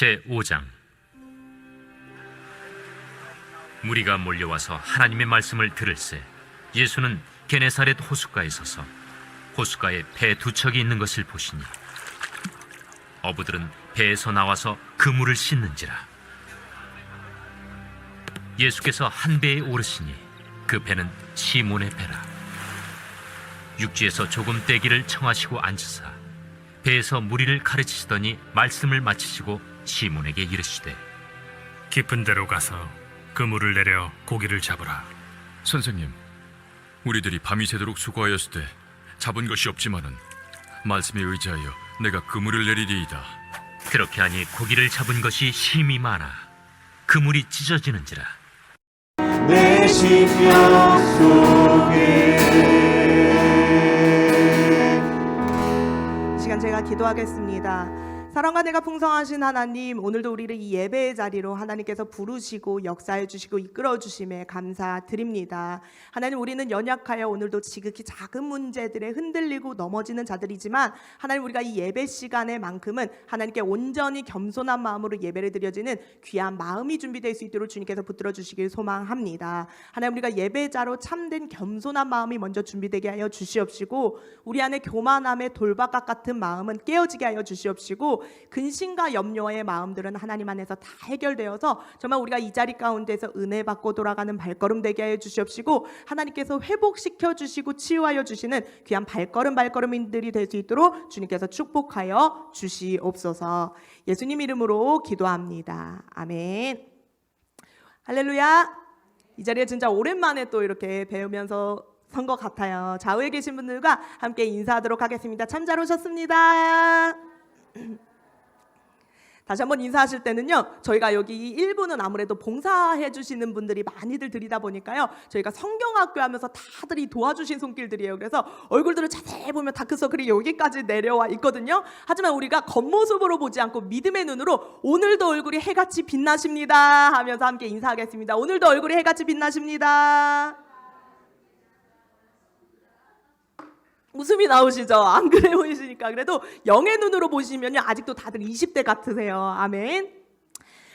제5장. 무리가 몰려와서 하나님의 말씀을 들을새 예수는 게네사렛 호숫가에 서서 호숫가에 배 두 척이 있는 것을 보시니 어부들은 배에서 나와서 그물을 씻는지라. 예수께서 한 배에 오르시니 그 배는 시몬의 배라. 육지에서 조금 떼기를 청하시고 앉으사 배에서 무리를 가르치시더니 말씀을 마치시고 시몬에게 이르시되, 깊은 데로 가서 그물을 내려 고기를 잡으라. 선생님, 우리들이 밤이 새도록 수고하였을 때 잡은 것이 없지만은 말씀에 의지하여 내가 그물을 내리리이다. 그렇게 하니 고기를 잡은 것이 심히 많아 그물이 찢어지는지라. 내 심령 속에. 이 시간 제가 기도하겠습니다. 사랑과 내가 풍성하신 하나님, 오늘도 우리를 이 예배의 자리로 하나님께서 부르시고 역사해 주시고 이끌어 주심에 감사드립니다. 하나님, 우리는 연약하여 오늘도 지극히 작은 문제들에 흔들리고 넘어지는 자들이지만 하나님, 우리가 이 예배 시간에만큼은 하나님께 온전히 겸손한 마음으로 예배를 드려지는 귀한 마음이 준비될 수 있도록 주님께서 붙들어 주시길 소망합니다. 하나님, 우리가 예배자로 참된 겸손한 마음이 먼저 준비되게 하여 주시옵시고, 우리 안에 교만함의 돌바깥 같은 마음은 깨어지게 하여 주시옵시고, 근심과 염려의 마음들은 하나님 안에서 다 해결되어서 정말 우리가 이 자리 가운데서 은혜 받고 돌아가는 발걸음 되게 하여 주시옵시고, 하나님께서 회복시켜 주시고 치유하여 주시는 귀한 발걸음인들이 될 수 있도록 주님께서 축복하여 주시옵소서. 예수님 이름으로 기도합니다. 아멘. 할렐루야. 이 자리에 진짜 오랜만에 또 이렇게 배우면서 선 것 같아요. 좌우에 계신 분들과 함께 인사하도록 하겠습니다. 참 잘 오셨습니다. 다시 한번 인사하실 때는요, 저희가 여기 1부는 아무래도 봉사해 주시는 분들이 많이들 들이다 보니까요, 저희가 성경학교 하면서 다들 도와주신 손길들이에요. 그래서 얼굴들을 자세히 보면 다크서클이 여기까지 내려와 있거든요. 하지만 우리가 겉모습으로 보지 않고 믿음의 눈으로 오늘도 얼굴이 해같이 빛나십니다 하면서 함께 인사하겠습니다. 오늘도 얼굴이 해같이 빛나십니다. 웃음이 나오시죠? 안 그래 보이시니까. 그래도 영의 눈으로 보시면요, 아직도 다들 20대 같으세요. 아멘.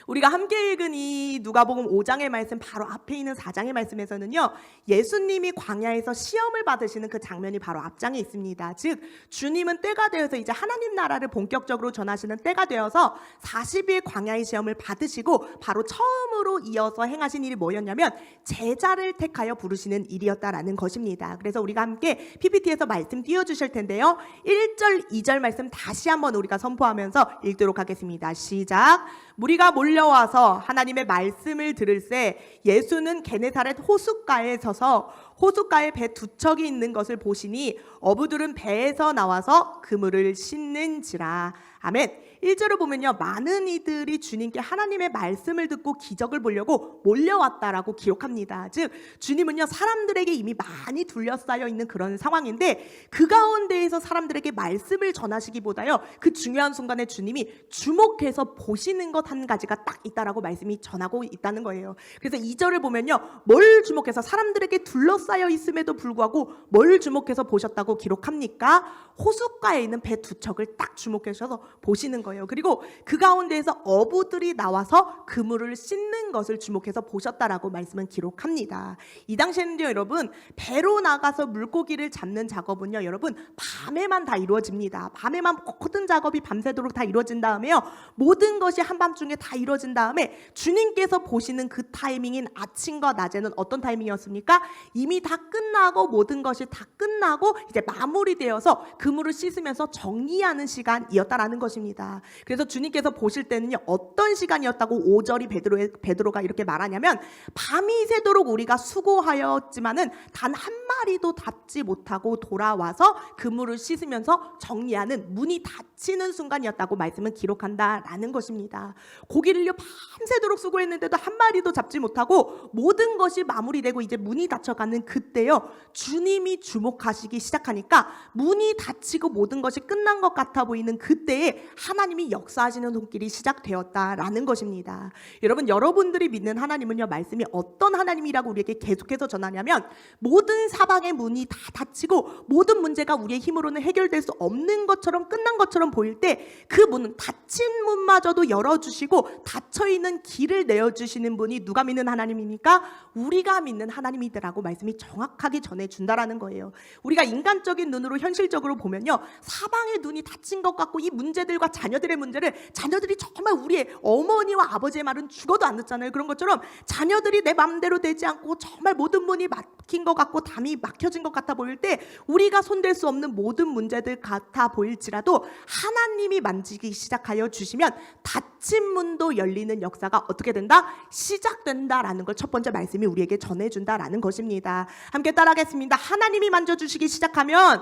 우리가 함께 읽은 이 누가복음 5장의 말씀 바로 앞에 있는 4장의 말씀에서는요, 예수님이 광야에서 시험을 받으시는 그 장면이 바로 앞장에 있습니다. 즉 주님은 때가 되어서 이제 하나님 나라를 본격적으로 전하시는 때가 되어서 40일 광야의 시험을 받으시고 바로 처음으로 이어서 행하신 일이 뭐였냐면 제자를 택하여 부르시는 일이었다라는 것입니다. 그래서 우리가 함께 PPT에서 말씀 띄워주실 텐데요, 1절 2절 말씀 다시 한번 우리가 선포하면서 읽도록 하겠습니다. 시작. 무리가 몰려와서 하나님의 말씀을 들을새 예수는 게네사렛 호숫가에 서서 호숫가에 배 두 척이 있는 것을 보시니 어부들은 배에서 나와서 그물을 씻는지라. 아멘. 1절을 보면요, 많은 이들이 주님께 하나님의 말씀을 듣고 기적을 보려고 몰려왔다라고 기록합니다. 즉 주님은요, 사람들에게 이미 많이 둘러싸여 있는 그런 상황인데 그 가운데에서 사람들에게 말씀을 전하시기보다요, 그 중요한 순간에 주님이 주목해서 보시는 것 한 가지가 딱 있다라고 말씀이 전하고 있다는 거예요. 그래서 2절을 보면요, 뭘 주목해서, 사람들에게 둘러싸여 있음에도 불구하고 뭘 주목해서 보셨다고 기록합니까? 호숫가에 있는 배 두 척을 딱 주목하셔서 보시는 거예요. 그리고 그 가운데에서 어부들이 나와서 그물을 씻는 것을 주목해서 보셨다라고 말씀은 기록합니다. 이 당시에는요, 여러분, 배로 나가서 물고기를 잡는 작업은요, 여러분, 밤에만 다 이루어집니다. 밤에만 모든 작업이 밤새도록 다 이루어진 다음에요, 모든 것이 한밤중에 다 이루어진 다음에 주님께서 보시는 그 타이밍인 아침과 낮에는 어떤 타이밍이었습니까? 이미 다 끝나고 모든 것이 다 끝나고 이제 마무리되어서 그물을 씻으면서 정리하는 시간이었다라는 것입니다. 그래서 주님께서 보실 때는요, 어떤 시간이었다고 5절이 베드로가 이렇게 말하냐면, 밤이 새도록 우리가 수고하였지만은 단 한 마리도 잡지 못하고 돌아와서 그물을 씻으면서 정리하는, 문이 닫히는 순간이었다고 말씀은 기록한다라는 것입니다. 고기를요, 밤새도록 수고했는데도 한 마리도 잡지 못하고 모든 것이 마무리되고 이제 문이 닫혀가는 그때요, 주님이 주목하시기 시작하니까 문이 닫히고 모든 것이 끝난 것 같아 보이는 그때에 하나님이 역사하시는 손길이 시작되었다라는 것입니다. 여러분, 여러분들이 믿는 하나님은요, 말씀이 어떤 하나님이라고 우리에게 계속해서 전하냐면, 모든 사방의 문이 다 닫히고 모든 문제가 우리의 힘으로는 해결될 수 없는 것처럼 끝난 것처럼 보일 때 그 문은, 닫힌 문마저도 열어주시고 닫혀있는 길을 내어주시는 분이 누가 믿는 하나님입니까? 우리가 믿는 하나님이더라고 말씀이 정확하게 전해준다라는 거예요. 우리가 인간적인 눈으로 현실적으로 보면요, 사방의 눈이 닫힌 것 같고 이 문제들과 자녀들의 문제를, 자녀들이 정말 우리의 어머니와 아버지의 말은 죽어도 안 듣잖아요. 그런 것처럼 자녀들이 내 마음대로 되지 않고 정말 모든 문이 막힌 것 같고 담이 막혀진 것 같아 보일 때, 우리가 손댈 수 없는 모든 문제들 같아 보일지라도 하나님이 만지기 시작하여 주시면 닫힌 문도 열리는 역사가 어떻게 된다? 시작된다라는 걸 첫 번째 말씀이 우리에게 전해준다라는 것입니다. 함께 따라하겠습니다. 하나님이 만져주시기 시작하면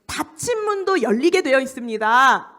닫힌 문도 열리게 되어 있습니다.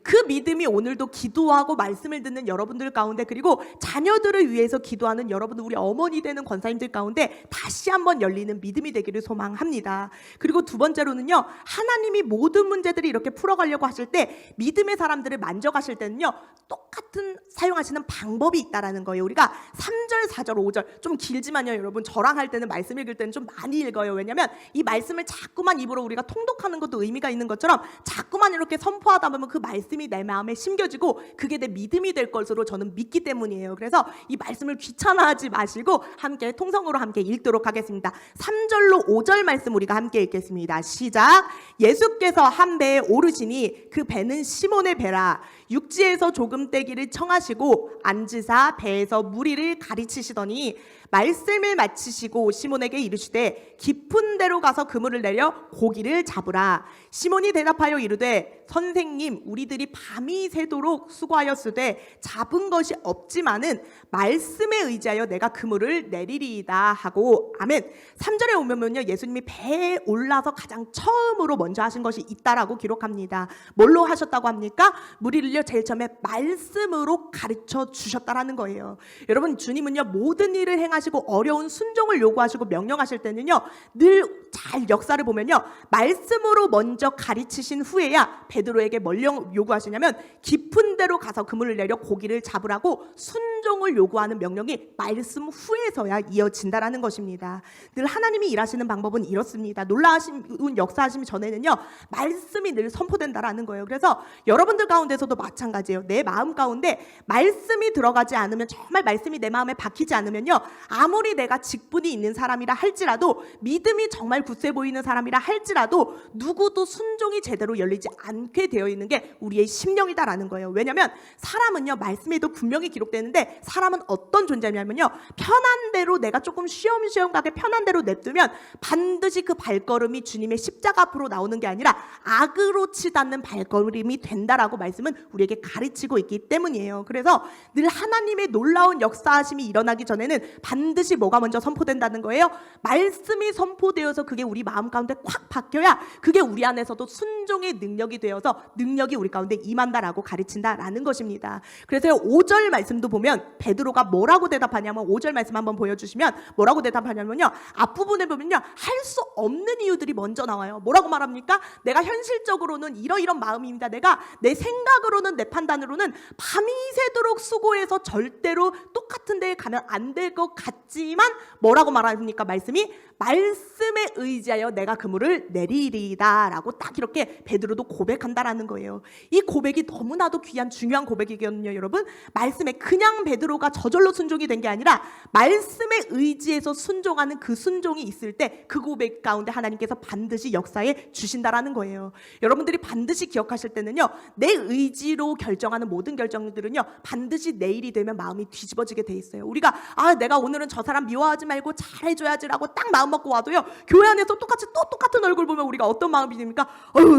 그 믿음이 오늘도 기도하고 말씀을 듣는 여러분들 가운데, 그리고 자녀들을 위해서 기도하는 여러분들, 우리 어머니 되는 권사님들 가운데 다시 한번 열리는 믿음이 되기를 소망합니다. 그리고 두 번째로는요, 하나님이 모든 문제들이 이렇게 풀어가려고 하실 때 믿음의 사람들을 만져가실 때는요, 똑같은 사용하시는 방법이 있다라는 거예요. 우리가 3절, 4절, 5절 좀 길지만요, 여러분, 저랑 할 때는, 말씀 읽을 때는 좀 많이 읽어요. 왜냐하면 이 말씀을 자꾸만 입으로 우리가 통독하는 것도 의미가 있는 것처럼 자꾸만 이렇게 선포하다 보면 그 말씀이 내 마음에 심겨지고 그게 내 믿음이 될 것으로 저는 믿기 때문이에요. 그래서 이 말씀을 귀찮아하지 마시고 함께 통성으로 함께 읽도록 하겠습니다. 3절로 5절 말씀 우리가 함께 읽겠습니다. 시작. 예수께서 한 배에 오르시니 그 배는 시몬의 배라. 육지에서 조금 떼기를 청하시고 앉으사 배에서 무리를 가르치시더니 말씀을 마치시고 시몬에게 이르시되 깊은 데로 가서 그물을 내려 고기를 잡으라. 시몬이 대답하여 이르되 선생님, 우리들이 밤이 새도록 수고하였으되 잡은 것이 없지만은 말씀에 의지하여 내가 그물을 내리리이다 하고. 아멘. 3절에 오면요, 예수님이 배에 올라서 가장 처음으로 먼저 하신 것이 있다라고 기록합니다. 뭘로 하셨다고 합니까? 무리를요, 제일 처음에 말씀으로 가르쳐 주셨다라는 거예요. 여러분, 주님은요, 모든 일을 행하시고 어려운 순종을 요구하시고 명령하실 때는요, 늘 잘 역사를 보면요, 말씀으로 먼저 가르치신 후에야 베드로에게 뭘 요구하시냐면 깊은 데로 가서 그물을 내려 고기를 잡으라고 순종을 요구하는 명령이 말씀 후에서야 이어진다라는 것입니다. 늘 하나님이 일하시는 방법은 이렇습니다. 놀라운 역사하심 전에는요, 말씀이 늘 선포된다라는 거예요. 그래서 여러분들 가운데서도 마찬가지예요. 내 마음 가운데 말씀이 들어가지 않으면, 정말 말씀이 내 마음에 박히지 않으면요, 아무리 내가 직분이 있는 사람이라 할지라도, 믿음이 정말 굳세 보이는 사람이라 할지라도 누구도 순종이 제대로 열리지 않게 되어 있는 게 우리의 심령이다라는 거예요. 왜냐하면 사람은요, 말씀에도 분명히 기록되는데, 사람은 어떤 존재냐면요, 편한 대로 내가 조금 쉬엄쉬엄 가게 편한 대로 냅두면 반드시 그 발걸음이 주님의 십자가 앞으로 나오는 게 아니라 악으로 치닫는 발걸음이 된다라고 말씀은 우리에게 가르치고 있기 때문이에요. 그래서 늘 하나님의 놀라운 역사하심이 일어나기 전에는 반드시 뭐가 먼저 선포된다는 거예요? 말씀이 선포되어서 그게 우리 마음 가운데 콱 박혀야 그게 우리 안에서도 순종의 능력이 되어서 능력이 우리 가운데 임한다라고 가르친다라는 것입니다. 그래서 5절 말씀도 보면 베드로가 뭐라고 대답하냐면, 5절 말씀 한번 보여주시면 뭐라고 대답하냐면요, 앞부분에 보면요, 할 수 없는 이유들이 먼저 나와요. 뭐라고 말합니까? 내가 현실적으로는 이러이런 마음입니다. 내가 내 생각으로는, 내 판단으로는 밤이 새도록 수고해서 절대로 똑같은 데에 가면 안 될 것 같지만 뭐라고 말합니까? 말씀이 말씀에 의지하여 내가 그물을 내리리이다 라고 딱 이렇게 베드로도 고백한다라는 거예요. 이 고백이 너무나도 귀한 중요한 고백이거든요, 여러분. 말씀에 그냥 베드로가 저절로 순종이 된 게 아니라 말씀에 의지해서 순종하는 그 순종이 있을 때 그 고백 가운데 하나님께서 반드시 역사해 주신다라는 거예요. 여러분들이 반드시 기억하실 때는요, 내 의지로 결정하는 모든 결정들은요, 반드시 내일이 되면 마음이 뒤집어지게 돼 있어요. 우리가 내가 오늘은 저 사람 미워하지 말고 잘해줘야지라고 딱 마음 먹고 와도요, 교회 안에서 똑같은 얼굴 보면 우리가 어떤 마음이 듭니까?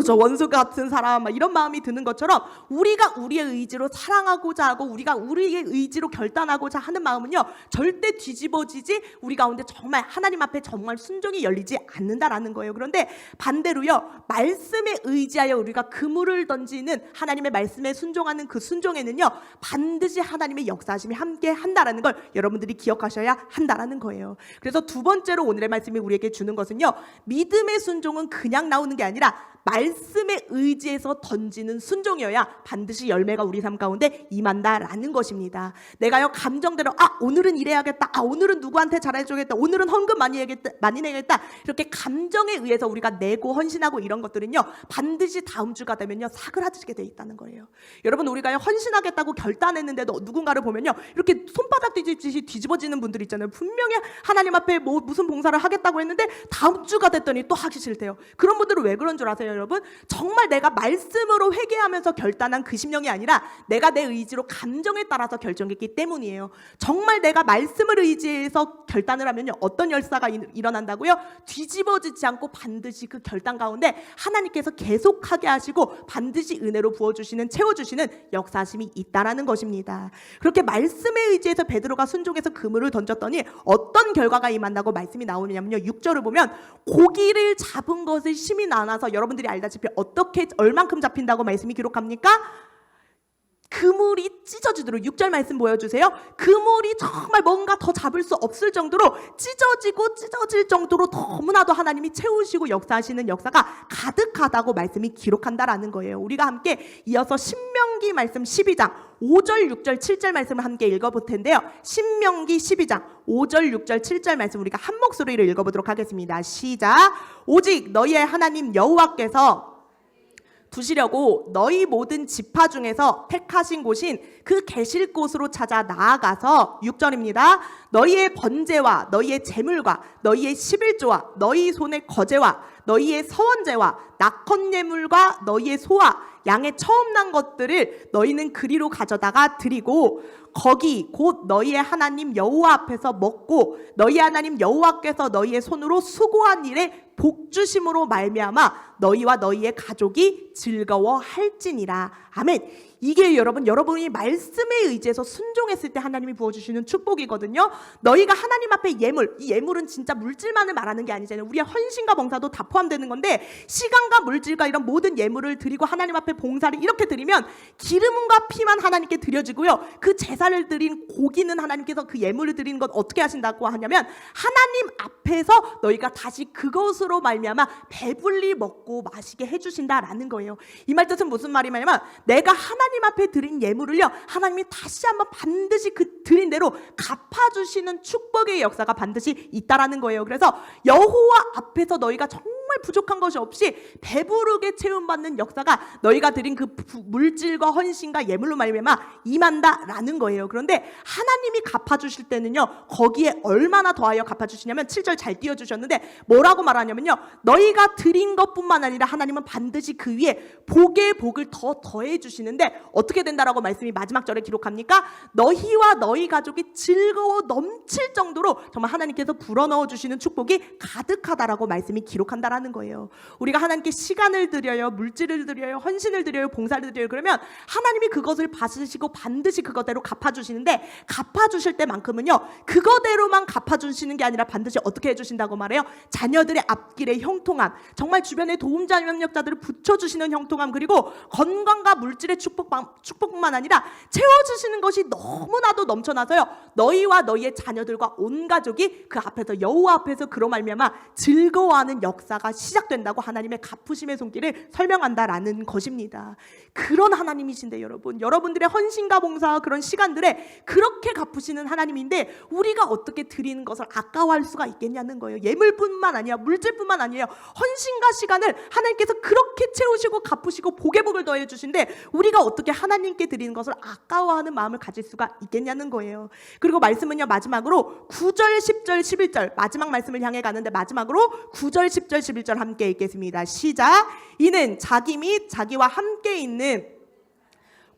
저 원수 같은 사람, 막 이런 마음이 드는 것처럼, 우리가 우리의 의지로 사랑하고자 하고 우리가 우리의 의지로 결단하고자 하는 마음은요, 절대 뒤집어지지 우리 가운데 정말 하나님 앞에 정말 순종이 열리지 않는다라는 거예요. 그런데 반대로요, 말씀에 의지하여 우리가 그물을 던지는 하나님의 말씀에 순종하는 그 순종에는요, 반드시 하나님의 역사하심이 함께 한다라는 걸 여러분들이 기억하셔야 순종하셔야 한다라는 거예요. 그래서 두 번째로 오늘의 말씀이 우리에게 주는 것은요, 믿음의 순종은 그냥 나오는 게 아니라 말씀에 의지해서 던지는 순종이어야 반드시 열매가 우리 삶 가운데 임한다라는 것입니다. 내가요 감정대로 오늘은 이래야겠다, 오늘은 누구한테 잘해줘야겠다, 오늘은 헌금 많이 내야겠다, 이렇게 감정에 의해서 우리가 내고 헌신하고 이런 것들은요 반드시 다음 주가 되면요 사그라지게 돼 있다는 거예요. 여러분, 우리가요 헌신하겠다고 결단했는데도 누군가를 보면요 이렇게 손바닥 뒤집듯이 뒤집어지는 분들 있잖아요. 분명히 하나님 앞에 무슨 봉사를 하겠다고 했는데 다음 주가 됐더니 또 하기 싫대요. 그런 분들은 왜 그런 줄 아세요? 여러분, 정말 내가 말씀으로 회개하면서 결단한 그 심령이 아니라 내가 내 의지로 감정에 따라서 결정했기 때문이에요. 정말 내가 말씀을 의지해서 결단을 하면요 어떤 열사가 일어난다고요? 뒤집어지지 않고 반드시 그 결단 가운데 하나님께서 계속하게 하시고 반드시 은혜로 부어주시는, 채워주시는 역사심이 있다라는 것입니다. 그렇게 말씀에 의지해서 베드로가 순종해서 그물을 던졌더니 어떤 결과가 임한다고 말씀이 나오냐면요, 6절을 보면 고기를 잡은 것을 힘이 나눠서, 여러분들이 알다시피 어떻게 얼만큼 잡힌다고 말씀이 기록합니까? 그물이 찢어지도록, 6절 말씀 보여주세요. 그물이 정말 뭔가 더 잡을 수 없을 정도로 찢어질 정도로 너무나도 하나님이 채우시고 역사하시는 역사가 가득하다고 말씀이 기록한다라는 거예요. 우리가 함께 이어서 신명기 말씀 12장 5절, 6절, 7절 말씀을 함께 읽어볼 텐데요. 신명기 12장 5절, 6절, 7절 말씀 우리가 한 목소리로 읽어보도록 하겠습니다. 시작. 오직 너희의 하나님 여호와께서 두시려고 너희 모든 지파 중에서 택하신 곳인 그 계실 곳으로 찾아 나아가서, 6절입니다. 너희의 번제와 너희의 제물과 너희의 11조와 너희 손의 거제와 너희의 서원제와 낙헌 예물과 너희의 소와 양의 처음 난 것들을 너희는 그리로 가져다가 드리고 거기 곧 너희의 하나님 여호와 앞에서 먹고 너희 하나님 여호와께서 너희의 손으로 수고한 일에 복 주심으로 말미암아 너희와 너희의 가족이 즐거워할지니라. 아멘. 이게 여러분이 말씀에 의지해서 순종했을 때 하나님이 부어주시는 축복이거든요. 너희가 하나님 앞에 예물, 이 예물은 진짜 물질만을 말하는 게 아니잖아요. 우리의 헌신과 봉사도 다 포함되는 건데, 시간과 물질과 이런 모든 예물을 드리고 하나님 앞에 봉사를 이렇게 드리면 기름과 피만 하나님께 드려지고요, 그 제사를 드린 고기는 하나님께서 그 예물을 드리는 건 어떻게 하신다고 하냐면 하나님 앞에서 너희가 다시 그것으로 말미암아 배불리 먹고 마시게 해주신다라는 거예요. 이 말 뜻은 무슨 말이냐면 내가 하나님 앞에 드린 예물을요 하나님이 다시 한번 반드시 그 드린 대로 갚아주시는 축복의 역사가 반드시 있다라는 거예요. 그래서 여호와 앞에서 너희가 정말 부족한 것이 없이 배부르게 채움받는 역사가 너희가 드린 그 물질과 헌신과 예물로 말미암아 임한다라는 거예요. 그런데 하나님이 갚아주실 때는요 거기에 얼마나 더하여 갚아주시냐면 7절 잘 띄워주셨는데 뭐라고 말하냐면요, 너희가 드린 것뿐만 아니라 하나님은 반드시 그 위에 복의 복을 더 더해 주시는데 어떻게 된다라고 말씀이 마지막 절에 기록합니까? 너희와 너희 가족이 즐거워 넘칠 정도로 정말 하나님께서 불어넣어 주시는 축복이 가득하다라고 말씀이 기록한다라는 거예요. 우리가 하나님께 시간을 드려요, 물질을 드려요, 헌신을 드려요, 봉사를 드려요. 그러면 하나님이 그것을 받으시고 반드시 그것대로 갚아주시는데, 갚아주실 때만큼은요 그거대로만 갚아주시는 게 아니라 반드시 어떻게 해주신다고 말해요? 자녀들의 앞길의 형통함, 정말 주변에 도움자 협력자들을 붙여주시는 형통함, 그리고 건강과 물질의 축복뿐만 아니라 채워주시는 것이 너무나도 넘쳐나서요 너희와 너희의 자녀들과 온 가족이 그 앞에서 여호와 앞에서 그로 말미암아 즐거워하는 역사가 시작된다고 하나님의 갚으심의 손길을 설명한다라는 것입니다. 그런 하나님이신데 여러분들의 헌신과 봉사와 그런 시간들에 그렇게 갚으시는 하나님인데 우리가 어떻게 드리는 것을 아까워할 수가 있겠냐는 거예요. 예물뿐만 아니라 물질뿐만 아니에요. 헌신과 시간을 하나님께서 그렇게 채우시고 갚으시고 복의 복을 더해 주신데 우리가 어떻게 하나님께 드리는 것을 아까워하는 마음을 가질 수가 있겠냐는 거예요. 그리고 말씀은요 마지막으로 9절, 10절, 11절 마지막 말씀을 향해 가는데 마지막으로 9절, 10절, 11절 함께 읽겠습니다. 시작. 이는 자기 및 자기와 함께 있는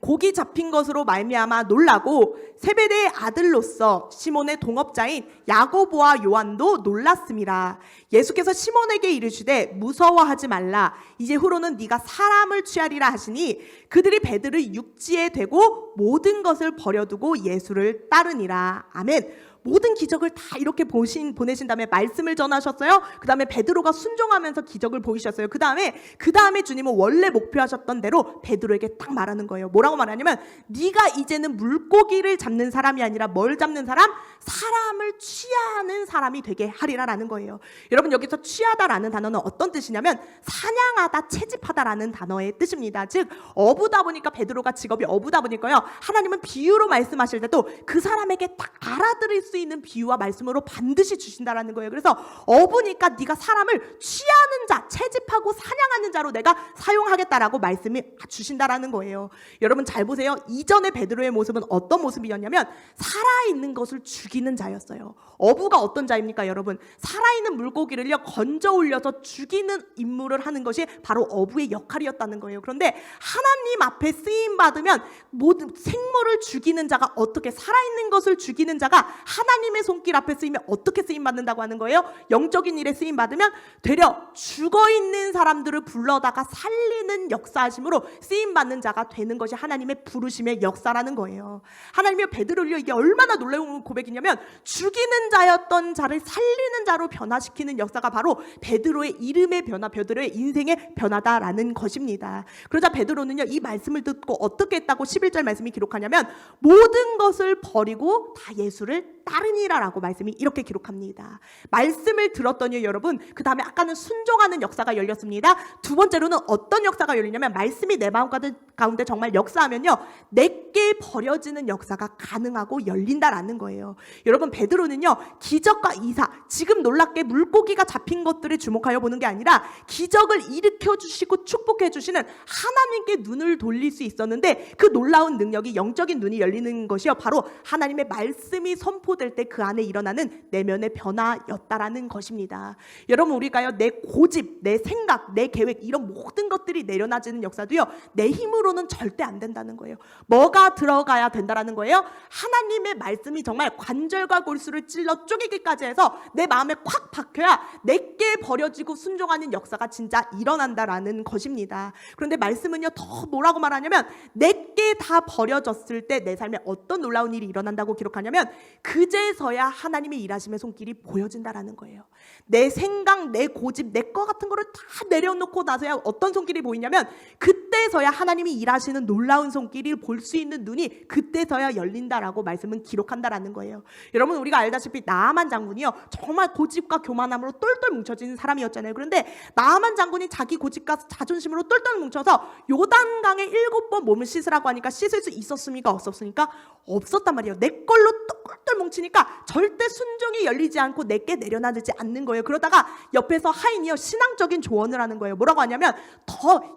고기 잡힌 것으로 말미암아 놀라고 세베대의 아들로서 시몬의 동업자인 야고보와 요한도 놀랐습니다. 예수께서 시몬에게 이르시되 무서워하지 말라. 이제 후로는 네가 사람을 취하리라 하시니 그들이 베드를 육지에 대고 모든 것을 버려두고 예수를 따르니라. 아멘. 모든 기적을 다 이렇게 보내신 다음에 말씀을 전하셨어요. 그 다음에 베드로가 순종하면서 기적을 보이셨어요. 그 다음에 주님은 원래 목표하셨던 대로 베드로에게 딱 말하는 거예요. 뭐라고 말하냐면 네가 이제는 물고기를 잡는 사람이 아니라 뭘 잡는 사람? 사람을 취하는 사람이 되게 하리라라는 거예요. 여러분, 여기서 취하다라는 단어는 어떤 뜻이냐면 사냥하다, 채집하다라는 단어의 뜻입니다. 즉 어부다 보니까, 베드로가 직업이 어부다 보니까요, 하나님은 비유로 말씀하실 때도 그 사람에게 딱 알아들을 수 있는 비유와 말씀으로 반드시 주신다라는 거예요. 그래서 어부니까 네가 사람을 취하는 자, 채집하고 사냥하는 자로 내가 사용하겠다라고 말씀이 주신다라는 거예요. 여러분 잘 보세요. 이전의 베드로의 모습은 어떤 모습이었냐면 살아있는 것을 죽이는 자였어요. 어부가 어떤 자입니까, 여러분? 살아있는 물고기를요 건져 올려서 죽이는 임무를 하는 것이 바로 어부의 역할이었다는 거예요. 그런데 하나님 앞에 쓰임 받으면 모든 생물을 죽이는 자가 어떻게, 살아있는 것을 죽이는 자가 하나님의 손길 앞에 쓰이면 어떻게 쓰임 받는다고 하는 거예요? 영적인 일에 쓰임 받으면 되려 죽어 있는 사람들을 불러다가 살리는 역사하심으로 쓰임 받는 자가 되는 것이 하나님의 부르심의 역사라는 거예요. 하나님의 베드로를요, 이게 얼마나 놀라운 고백이냐면 죽이는 자였던 자를 살리는 자로 변화시키는 역사가 바로 베드로의 이름의 변화, 베드로의 인생의 변화다라는 것입니다. 그러자 베드로는요, 이 말씀을 듣고 어떻게 했다고 11절 말씀이 기록하냐면 모든 것을 버리고 다 예수를 따르니라라고 말씀이 이렇게 기록합니다. 말씀을 들었더니 여러분, 그 다음에 아까는 순종하는 역사가 열렸습니다. 두 번째로는 어떤 역사가 열리냐면 말씀이 내 마음 가운데 정말 역사하면요, 내게 버려지는 역사가 가능하고 열린다라는 거예요. 여러분, 베드로는요 기적과 이사, 지금 놀랍게 물고기가 잡힌 것들에 주목하여 보는 게 아니라 기적을 일으켜 주시고 축복해 주시는 하나님께 눈을 돌릴 수 있었는데, 그 놀라운 능력이, 영적인 눈이 열리는 것이요 바로 하나님의 말씀이 선포될 때 그 안에 일어나는 내면의 변화였다라는 것입니다. 여러분, 우리가요 내 고집, 내 생각, 내 계획, 이런 모든 것들이 내려놔지는 역사도요 내 힘으로는 절대 안 된다는 거예요. 뭐가 들어가야 된다라는 거예요? 하나님의 말씀이 정말 관절과 골수를 찔러 쪼개기까지 해서 내 마음에 콱 박혀야 내게 버려지고 순종하는 역사가 진짜 일어난다라는 것입니다. 그런데 말씀은요 더 뭐라고 말하냐면 내게 다 버려졌을 때 내 삶에 어떤 놀라운 일이 일어난다고 기록하냐면 그제서야 하나님의 일하심의 손길이 보여진다라는 거예요. 내 생각, 내 고집, 내 거 같은 거를 다 내려놓고 나서야 어떤 손길이 보이냐면 그때서야 하나님이 일하시는 놀라운 손길을 볼 수 있는 눈이 그때서야 열린다라고 말씀은 기록한다라는 거예요. 여러분, 우리가 알다시피 나아만 장군이요 정말 고집과 교만함으로 똘똘 뭉쳐진 사람이었잖아요. 그런데 나아만 장군이 자기 고집과 자존심으로 똘똘 뭉쳐서 요단강에 7번 몸을 씻으라고 하니까 씻을 수 있었습니까? 없었습니까? 없었단 말이에요. 내 걸로 똘똘 뭉치니까 절대 순종이 열리지 않고 내게 내려놔지지 않는 거예요. 그러다가 옆에서 하인이요 신앙적인 조언을 하는 거예요. 뭐라고 하냐면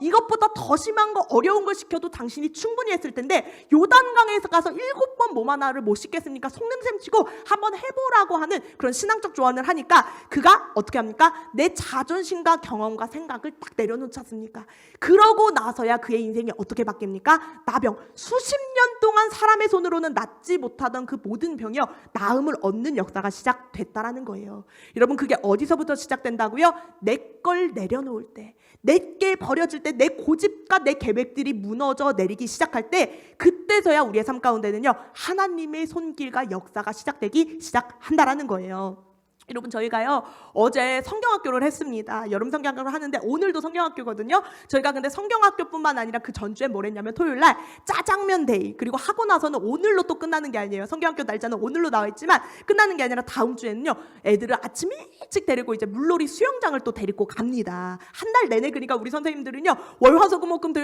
이것보다 더 심한 거, 어려운 걸 시켜도 당신이 충분히 했을 텐데 요단강에서 가서 7번 몸 하나를 못 씻겠습니까? 속냄새 치고 한번 해보라고 하는 그런 신앙적 조언을 하니까 그가 어떻게 합니까? 내 자존심과 경험과 생각을 딱 내려놓지 않습니까? 그러고 나서야 그의 인생이 어떻게 바뀝니까? 나병, 수십 년 동안 사람의 손으로는 낫지 못하던 그 모든 병이요 나음을 얻는 역사가 시작됐다라는 거예요. 여러분, 그게 어디서부터 시작된다고요? 내 걸 내려놓을 때, 내게 버려질 때, 내 고집과 내 계획들이 무너져 내리기 시작할 때, 그때서야 우리의 삶 가운데는요 하나님의 손길과 역사가 시작한다라는 거예요. 여러분, 저희가요 어제 성경학교를 했습니다. 여름 성경학교를 하는데 오늘도 성경학교거든요. 저희가 근데 성경학교뿐만 아니라 그 전주에 뭘 했냐면 토요일날 짜장면 데이, 그리고 하고 나서는 오늘로 또 끝나는 게 아니에요. 성경학교 날짜는 오늘로 나와 있지만 끝나는 게 아니라 다음 주에는요 애들을 아침 일찍 데리고 이제 물놀이 수영장을 또 데리고 갑니다. 한 달 내내. 그러니까 우리 선생님들은요 월화수목금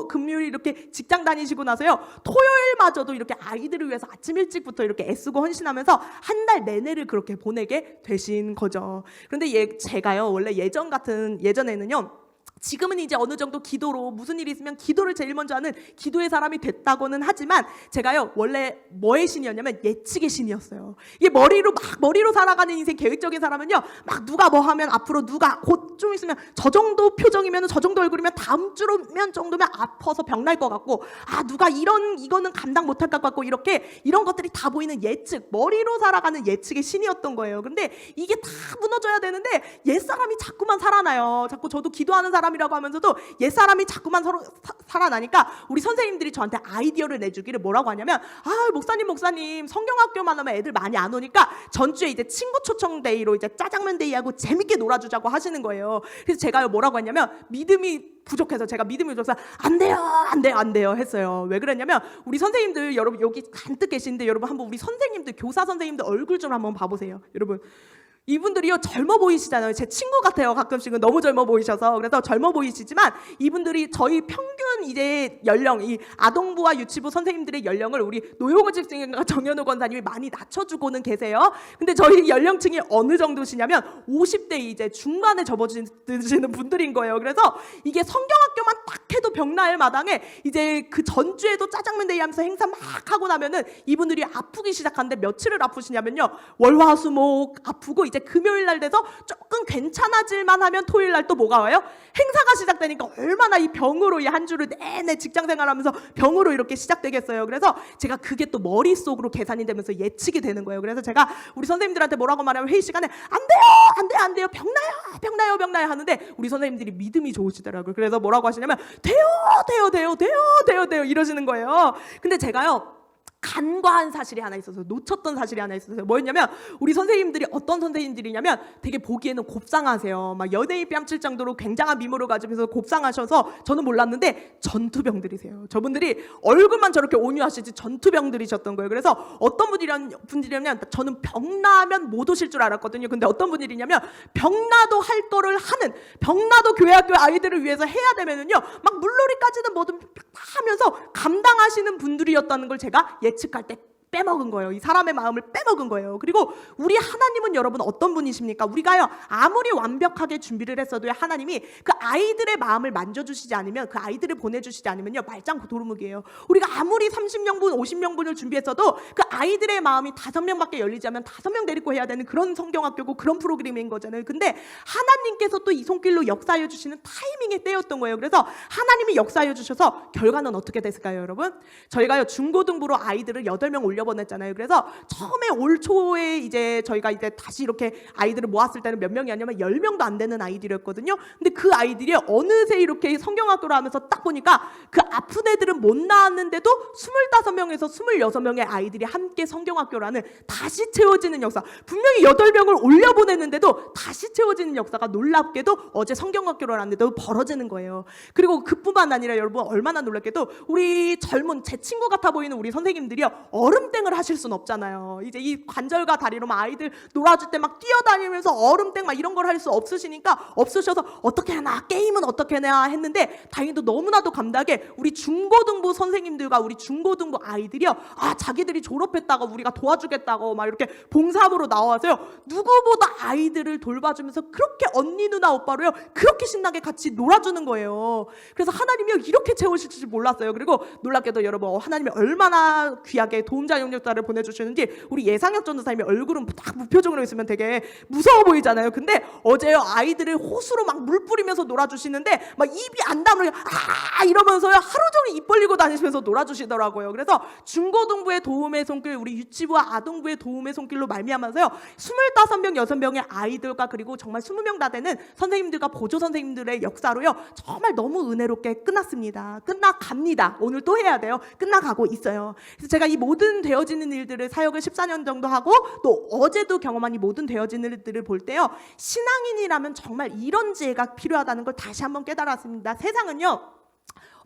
금요일 이렇게 직장 다니시고 나서요 토요일마저도 이렇게 아이들을 위해서 아침 일찍부터 이렇게 애쓰고 헌신하면서 한 달 내내를 그렇게 보내게 되신 거죠. 그런데 제가요 원래 예전에는요, 지금은 이제 어느 정도 기도로 무슨 일이 있으면 기도를 제일 먼저 하는 기도의 사람이 됐다고는 하지만 제가요 원래 뭐의 신이었냐면 예측의 신이었어요. 이게 머리로 살아가는 인생, 계획적인 사람은요 막 누가 뭐 하면 앞으로, 누가 곧 좀 있으면 저 정도 표정이면, 저 정도 얼굴이면 다음 주면 정도면 아파서 병날 것 같고, 누가 이거는 감당 못할 것 같고, 이런 것들이 다 보이는 예측, 머리로 살아가는 예측의 신이었던 거예요. 근데 이게 다 무너져야 되는데 옛사람이 자꾸만 살아나요. 자꾸 저도 기도하는 사람 옛사람이라고 하면서도 옛사람이 자꾸만 서로 살아나니까 우리 선생님들이 저한테 아이디어를 내주기를 뭐라고 하냐면, 목사님 성경학교만 하면 애들 많이 안 오니까 전주에 이제 친구 초청 데이로 이제 짜장면 데이하고 재밌게 놀아주자고 하시는 거예요. 그래서 제가요 뭐라고 했냐면, 믿음이 부족해서 제가 믿음이 부족해서 안 돼요 했어요. 왜 그랬냐면, 우리 선생님들 여러분 여기 잔뜩 계시는데 여러분 한번 우리 선생님들, 교사 선생님들 얼굴 좀 한번 봐보세요. 여러분 이분들이요 젊어 보이시잖아요. 제 친구 같아요. 가끔씩은 너무 젊어 보이셔서. 그래서 젊어 보이시지만 이분들이 저희 평균 이제 연령, 이 아동부와 유치부 선생님들의 연령을 우리 노용호 집생과 정현우 권사님이 많이 낮춰주고는 계세요. 근데 저희 연령층이 어느 정도시냐면 50대 이제 중반에 접어드시는 분들인 거예요. 그래서 이게 성경학교만 딱 해도 벽날 마당에 이제 그 전주에도 짜장면 데이 하면서 행사 막 하고 나면은 이분들이 아프기 시작하는데 며칠을 아프시냐면요, 월화수목 아프고 이제 금요일 날 돼서 조금 괜찮아질만 하면 토요일 날 또 뭐가 와요? 행사가 시작되니까 얼마나 이 병으로 이 한 주를 내내 직장 생활하면서 병으로 이렇게 시작되겠어요. 그래서 제가 그게 또 머릿속으로 계산이 되면서 예측이 되는 거예요. 그래서 제가 우리 선생님들한테 뭐라고 말하면, 회의 시간에 안 돼요 병나요 하는데 우리 선생님들이 믿음이 좋으시더라고요. 그래서 뭐라고 하시냐면 돼요 이러시는 거예요. 근데 제가요 간과한 사실이 하나 있어서, 놓쳤던 사실이 하나 있었어요. 뭐였냐면, 우리 선생님들이 어떤 선생님들이냐면 되게 보기에는 곱상하세요. 막 연예인 뺨칠 정도로 굉장한 미모를 가지면서 곱상하셔서 저는 몰랐는데 전투병들이세요. 저분들이 얼굴만 저렇게 온유하시지 전투병들이셨던 거예요. 그래서 어떤 분들이냐면 저는 병나면 못 오실 줄 알았거든요. 근데 어떤 분들이냐면 병나도 할 거를 하는, 병나도 교회 학교 아이들을 위해서 해야 되면은요 막 물놀이까지는 뭐든 하면서 감당하시는 분들이었다는 걸 제가 예측할 때 빼먹은 거예요. 이 사람의 마음을 빼먹은 거예요. 그리고 우리 하나님은 여러분 어떤 분이십니까? 우리가요 아무리 완벽하게 준비를 했어도 하나님이 그 아이들의 마음을 만져주시지 않으면, 그 아이들을 보내주시지 않으면요 말짱 도루묵이에요. 우리가 아무리 30명분 50명분을 준비했어도 그 아이들의 마음이 5명밖에 열리지 않으면 5명 데리고 해야 되는 그런 성경학교고 그런 프로그램인 거잖아요. 근데 하나님께서 또 이 손길로 역사해 주시는 타이밍의 때였던 거예요. 그래서 하나님이 역사해 주셔서 결과는 어떻게 됐을까요, 여러분? 저희가요 중고등부로 아이들을 8명 올려보냈잖아요. 그래서 처음에 올 초에 이제 저희가 이제 다시 이렇게 아이들을 모았을 때는 몇 명이 아니면 10명도 안 되는 아이들이었거든요. 근데 그 아이들이 어느새 이렇게 성경학교를 하면서 딱 보니까 그 아픈 애들은 못 나왔는데도 25명에서 26명의 아이들이 함께 성경학교라는 다시 채워지는 역사, 분명히 8명을 올려보냈는데도 다시 채워지는 역사가 놀랍게도 어제 성경학교라는데도 벌어지는 거예요. 그리고 그뿐만 아니라 여러분 얼마나 놀랍게도 우리 젊은 제 친구 같아 보이는 우리 선생님들이요 얼음땡을 하실 순 없잖아요. 이제 이 관절과 다리로 막 아이들 놀아줄 때 막 뛰어다니면서 얼음땡 막 이런 걸 할 수 없으셔서 어떻게 하나, 게임은 어떻게 하나 했는데 다행히도 너무나도 감사하게 우리 중고등부 선생님들과 우리 중고등부 아이들이요 자기들이 졸업했다고 우리가 도와주겠다고 막 이렇게 봉사부로 나와서요 누구보다 아이들을 돌봐주면서 그렇게 언니 누나 오빠로요 그렇게 신나게 같이 놀아주는 거예요. 그래서 하나님이요 이렇게 채우실 줄 몰랐어요. 그리고 놀랍게도 여러분 하나님이 얼마나 귀하게 도움자 영역자를 보내주시는지, 우리 예상혁 전도사님이 얼굴은 딱 무표정으로 있으면 되게 무서워 보이잖아요. 근데 어제요 아이들을 호수로 막 물 뿌리면서 놀아주시는데 막 입이 안 다물고 이러면서요 하루 종일 입 벌리고 다니시면서 놀아주시더라고요. 그래서 중고등부의 도움의 손길, 우리 유치부와 아동부의 도움의 손길로 말미암아서요 25명 6명의 아이들과 그리고 정말 20명 다 되는 선생님들과 보조 선생님들의 역사로요 정말 너무 은혜롭게 끝났습니다. 끝나갑니다. 오늘 또 해야 돼요. 끝나가고 있어요. 그래서 제가 이 모든 되어지는 일들을 사역을 14년 정도 하고 또 어제도 경험한 이 모든 되어지는 일들을 볼 때요 신앙인이라면 정말 이런 지혜가 필요하다는 걸 다시 한번 깨달았습니다. 세상은요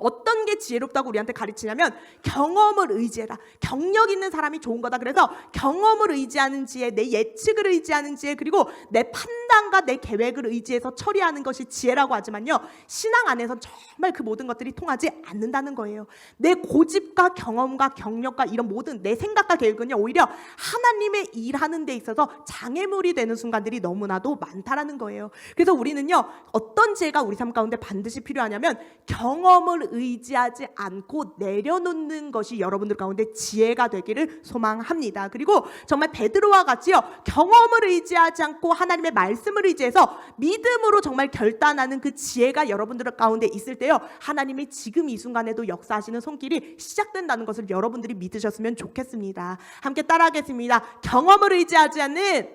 어떤 게 지혜롭다고 우리한테 가르치냐면 경험을 의지해라. 경력 있는 사람이 좋은 거다. 그래서 경험을 의지하는 지혜, 내 예측을 의지하는 지혜, 그리고 내 판단과 내 계획을 의지해서 처리하는 것이 지혜라고 하지만요 신앙 안에선 정말 그 모든 것들이 통하지 않는다는 거예요. 내 고집과 경험과 경력과 이런 모든 내 생각과 계획은요 오히려 하나님의 일하는 데 있어서 장애물이 되는 순간들이 너무나도 많다라는 거예요. 그래서 우리는요 어떤 지혜가 우리 삶 가운데 반드시 필요하냐면 경험을 의지하지 않고 내려놓는 것이 여러분들 가운데 지혜가 되기를 소망합니다. 그리고 정말 베드로와 같이요 경험을 의지하지 않고 하나님의 말씀을 의지해서 믿음으로 정말 결단하는 그 지혜가 여러분들 가운데 있을 때요 하나님이 지금 이 순간에도 역사하시는 손길이 시작된다는 것을 여러분들이 믿으셨으면 좋겠습니다. 함께 따라하겠습니다. 경험을 의지하지 않는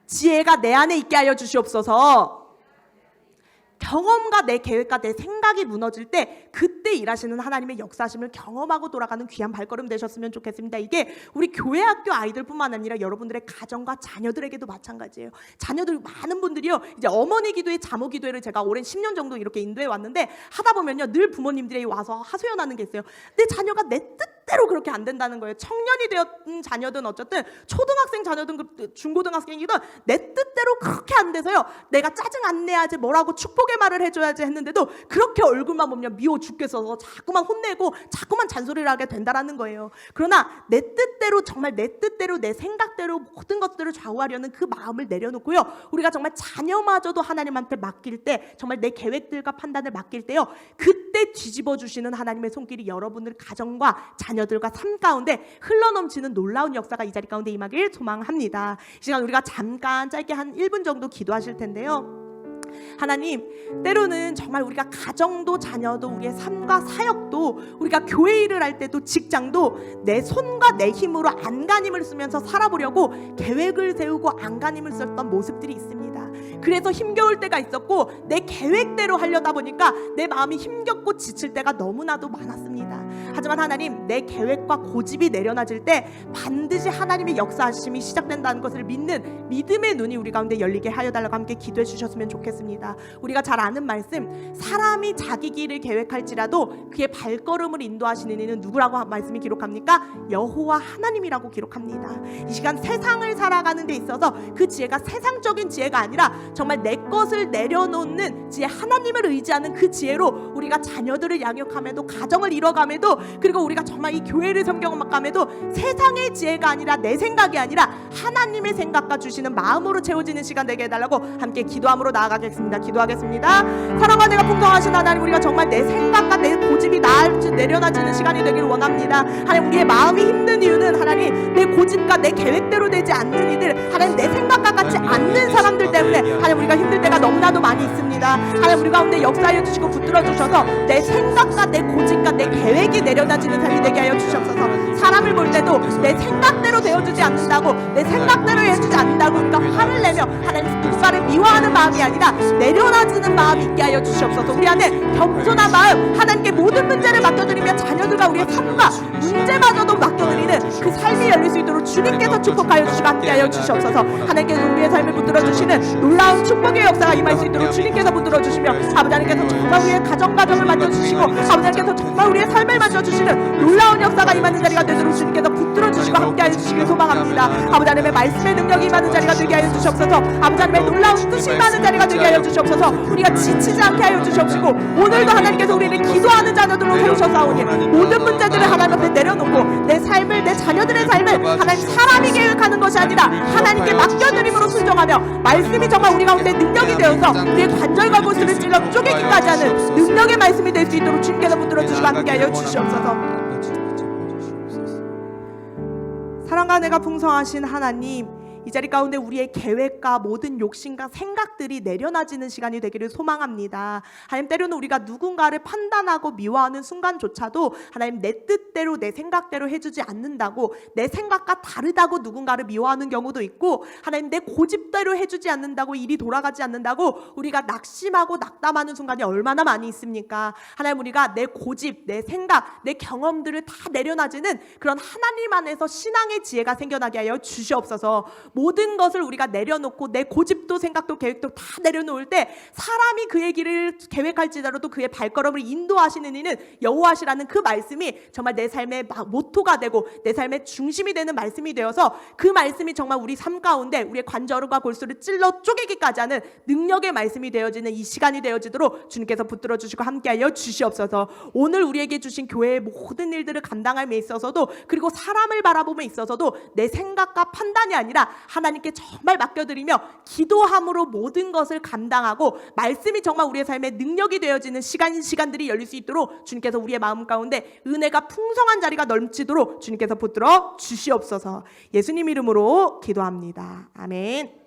지혜가 내 안에 있게 하여 주시옵소서. 경험과 내 계획과 내 생각이 무너질 때 그때 일하시는 하나님의 역사심을 경험하고 돌아가는 귀한 발걸음 되셨으면 좋겠습니다. 이게 우리 교회 학교 아이들뿐만 아니라 여러분들의 가정과 자녀들에게도 마찬가지예요. 자녀들 많은 분들이요, 이제 어머니 기도회, 자모 기도회를 제가 오랜 10년 정도 이렇게 인도해 왔는데 하다 보면요 늘 부모님들이 와서 하소연하는 게 있어요. 내 자녀가 내 뜻대로 그렇게 안 된다는 거예요. 청년이 되었든 자녀든 어쨌든 초등학생 자녀든 중고등학생이든 내 뜻대로 그렇게 안 돼서요, 내가 짜증 안 내야지, 뭐라고 축복의 말을 해줘야지 했는데도 그렇게 얼굴만 보면 미워 죽겠어서 자꾸만 혼내고 자꾸만 잔소리를 하게 된다라는 거예요. 그러나 내 뜻대로, 정말 내 뜻대로, 내 생각대로 모든 것들을 좌우하려는 그 마음을 내려놓고요, 우리가 정말 자녀마저도 하나님한테 맡길 때, 정말 내 계획들과 판단을 맡길 때요, 그때 뒤집어 주시는 하나님의 손길이 여러분들 가정과 자녀들과 삶 가운데 흘러넘치는 놀라운 역사가 이 자리 가운데 임하길 소망합니다. 이 시간 우리가 잠깐 짧게 한 1분 정도 기도하실 텐데요, 하나님, 때로는 정말 우리가 가정도 자녀도 우리의 삶과 사역도, 우리가 교회 일을 할 때도 직장도 내 손과 내 힘으로 안간힘을 쓰면서 살아보려고 계획을 세우고 안간힘을 썼던 모습들이 있습니다. 그래서 힘겨울 때가 있었고 내 계획대로 하려다 보니까 내 마음이 힘겹고 지칠 때가 너무나도 많았습니다. 하지만 하나님, 내 계획과 고집이 내려놔질 때 반드시 하나님의 역사하심이 시작된다는 것을 믿는 믿음의 눈이 우리 가운데 열리게 하여 달라고 함께 기도해 주셨으면 좋겠습니다. 우리가 잘 아는 말씀, 사람이 자기 길을 계획할지라도 그의 발걸음을 인도하시는 이는 누구라고 말씀이 기록합니까? 여호와 하나님이라고 기록합니다. 이 시간 세상을 살아가는 데 있어서 그 지혜가 세상적인 지혜가 아니라 정말 내 것을 내려놓는 지혜, 하나님을 의지하는 그 지혜로 우리가 자녀들을 양육함에도, 가정을 이뤄감에도, 그리고 우리가 정말 이 교회를 섬겨감에도 세상의 지혜가 아니라, 내 생각이 아니라 하나님의 생각과 주시는 마음으로 채워지는 시간 되게 해달라고 함께 기도함으로 나아가겠습니다. 기도하겠습니다. 사랑과 내가 풍성하신 하나님, 우리가 정말 내 생각과 내 고집이 내려놔지는 시간이 되기를 원합니다. 하나님, 우리의 마음이 힘든 이유는 하나님, 내 고집과 내 계획대로 되지 않는 이들, 하나님 내 생각과 같지 않는 사람들 때문에 하나님 우리가 힘들 때가 너무나도 많이 있습니다. 하나님, 우리 가운데 역사하여 주시고 붙들어 주셔서 내 생각과 내 고집과 내 계획이 내려놔지는 삶이 되게 하여 주시옵소서. 사람을 볼 때도 내 생각대로 되어주지 않는다고, 내 생각대로 해주지 않는다고 우리가 화를 내며 하나님 누군가를 미워하는 마음이 아니라 내려놔지는 마음이 있게 하여 주시옵소서. 우리 안에 겸손한 마음, 하나님께 모든 문제를 맡겨드리며 자녀들과 우리의 삶과 문제마저도 맡겨드리는 그 삶이 열릴 수 있도록 주님께서 축복하여 주시고 함께 하여 주시옵소서. 하나님께서 우리의 삶을 붙들어 주시는 놀라운 축복의 역사가 임할 수 있도록 주님께서 붙들어 주시며, 아버지 하나님께서 정말 우리의 가정을 만져주시고, 아버지 하나님께서 정말 우리의 삶을 만져주시는 놀라운 역사가 임하는 자리가 되도록 주님께서 붙들어 주시고 함께 하여 주시길 소망합니다. 아버지 하나님의 말씀의 능력이 임하는 자리가 되게 하여 주시옵소서. 아버지 하나님의 놀라운 뜻이 임하는 자리가 되게 하여 주시옵소서. 우리가 지치지 않게 하여 주시옵시고, 오늘도 하나님께서 우리를 기도하는 자녀들로 세우셔사오니 모든 문제들을 하나님 앞에 내려놓고 내 삶을, 내 자녀들의 삶을 하나님 사람이 계획하는 것이 아니라 하나님께 맡겨드림으로 순종하며, 말씀이 정말 우리 가운데 능력이 되어서 우리의 관절과 골수를 찔러 쪼개기까지 하는 능력의 말씀이 될 수 있도록 주님께서 붙들어 주시고 함께 하여 주시옵소서. 사랑과 내가 풍성하신 하나님, 이 자리 가운데 우리의 계획과 모든 욕심과 생각들이 내려놔지는 시간이 되기를 소망합니다. 하나님, 때로는 우리가 누군가를 판단하고 미워하는 순간조차도 하나님 내 뜻대로, 내 생각대로 해주지 않는다고, 내 생각과 다르다고 누군가를 미워하는 경우도 있고, 하나님 내 고집대로 해주지 않는다고, 일이 돌아가지 않는다고 우리가 낙심하고 낙담하는 순간이 얼마나 많이 있습니까? 하나님, 우리가 내 고집, 내 생각, 내 경험들을 다 내려놔지는 그런 하나님 안에서 신앙의 지혜가 생겨나게 하여 주시옵소서. 모든 것을 우리가 내려놓고 내 고집도 생각도 계획도 다 내려놓을 때 사람이 그의 길을 계획할지라도 그의 발걸음을 인도하시는 이는 여호와시라는 그 말씀이 정말 내 삶의 모토가 되고 내 삶의 중심이 되는 말씀이 되어서, 그 말씀이 정말 우리 삶 가운데 우리의 관절과 골수를 찔러 쪼개기까지 하는 능력의 말씀이 되어지는 이 시간이 되어지도록 주님께서 붙들어 주시고 함께하여 주시옵소서. 오늘 우리에게 주신 교회의 모든 일들을 감당함에 있어서도, 그리고 사람을 바라봄에 있어서도 내 생각과 판단이 아니라 하나님께 정말 맡겨드리며 기도함으로 모든 것을 감당하고, 말씀이 정말 우리의 삶의 능력이 되어지는 시간들이 열릴 수 있도록 주님께서 우리의 마음 가운데 은혜가 풍성한 자리가 넘치도록 주님께서 붙들어 주시옵소서. 예수님 이름으로 기도합니다. 아멘.